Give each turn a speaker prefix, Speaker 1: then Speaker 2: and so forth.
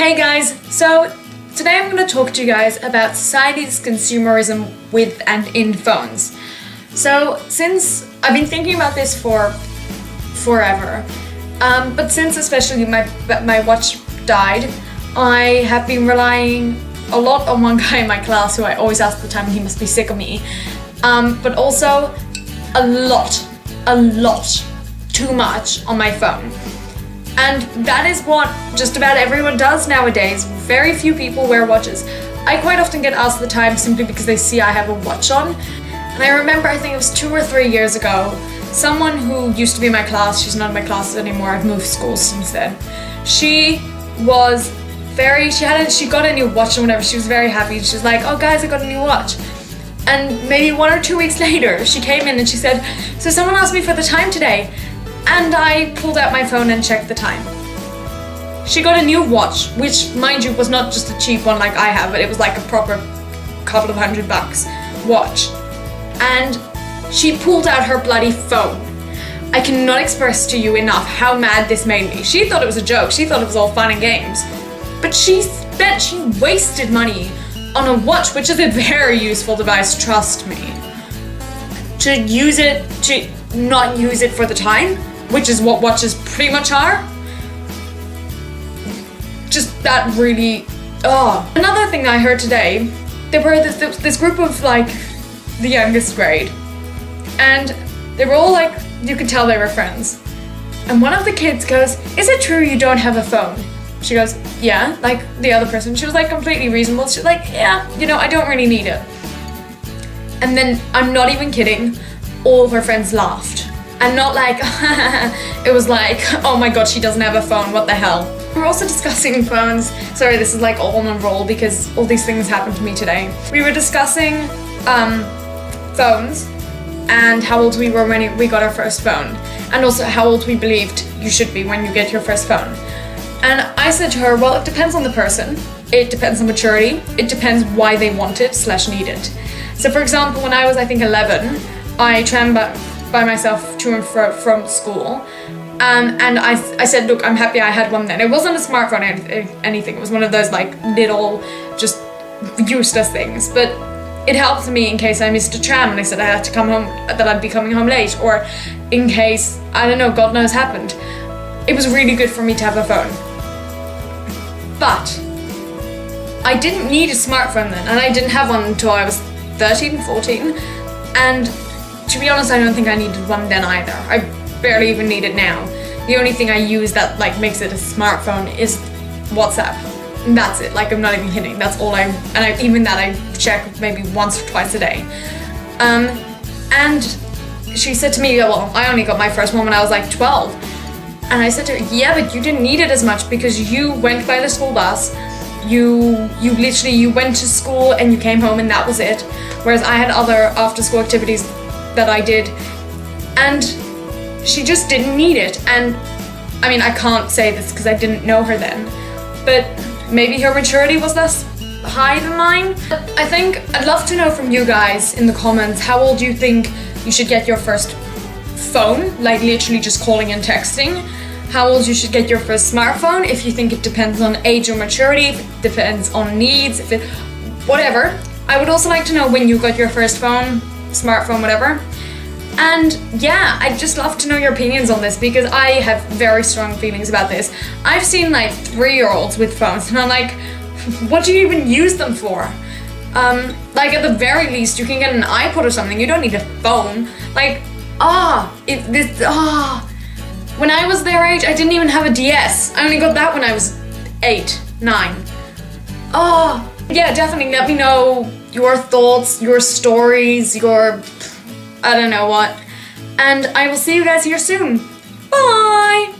Speaker 1: Hey guys, so today I'm going to talk to you guys about society's consumerism with and in phones. So since I've been thinking about this for forever, but since especially my watch died, I have been relying a lot on one guy in my class who I always ask the time and he must be sick of me, but also a lot, too much on my phone. And that is what just about everyone does nowadays. Very few people wear watches. I quite often get asked the time simply because they see I have a watch on. And I remember, I think it was 2 or 3 years ago, someone who used to be in my class, she's not in my classes anymore, I've moved schools since then. She got a new watch or whatever, she was very happy. She was like, oh guys, I got a new watch. And maybe 1 or 2 weeks later, she came in and she said, so someone asked me for the time today. And I pulled out my phone and checked the time. She got a new watch, which, mind you, was not just a cheap one like I have, but it was like a proper couple of $100 watch. And she pulled out her bloody phone. I cannot express to you enough how mad this made me. She thought it was a joke, she thought it was all fun and games. But she wasted money on a watch, which is a very useful device, trust me. To not use it for the time, which is what watches pretty much are. Just that really, Another thing I heard today, there were this group of like the youngest grade, and they were all like, you could tell they were friends. And one of the kids goes, is it true you don't have a phone? She goes, yeah, like the other person. She was like completely reasonable. She was like, yeah, I don't really need it. And then, I'm not even kidding, all of her friends laughed. And not like, it was like, oh my god, she doesn't have a phone, what the hell. We're also discussing phones. Sorry, this is like all on a roll because all these things happened to me today. We were discussing phones and how old we were when we got our first phone. And also how old we believed you should be when you get your first phone. And I said to her, well, it depends on the person. It depends on maturity. It depends why they want it / need it. So for example, when I was, I think, 11, I trammed by myself to and from school. And I said, look, I'm happy I had one then. It wasn't a smartphone or anything. It was one of those like little, just useless things. But it helped me in case I missed a tram and I said I had to come home, that I'd be coming home late. Or in case, I don't know, God knows happened. It was really good for me to have a phone. But I didn't need a smartphone then. And I didn't have one until I was 13, 14. And to be honest, I don't think I needed one then either. I barely even need it now. The only thing I use that like makes it a smartphone is WhatsApp. And that's it, like I'm not even kidding. That's all even that I check maybe once or twice a day. And she said to me, well, I only got my first one when I was like 12. And I said to her, yeah, but you didn't need it as much because you went by the school bus. You went to school and you came home and that was it. Whereas I had other after school activities that I did, and she just didn't need it. And I mean, I can't say this because I didn't know her then, but maybe her maturity was less high than mine. I think I'd love to know from you guys in the comments, how old do you think you should get your first phone, like literally just calling and texting? How old you should get your first smartphone, if you think it depends on age or maturity, if it depends on needs, whatever. I would also like to know when you got your first phone, smartphone, whatever. And yeah, I'd just love to know your opinions on this because I have very strong feelings about this. I've seen like 3-year-olds with phones and I'm like, what do you even use them for? Like at the very least you can get an iPod or something, you don't need a phone. Like, when I was their age, I didn't even have a DS. I only got that when I was 8, 9. Yeah, definitely let me know your thoughts, your stories, I don't know what. And I will see you guys here soon. Bye!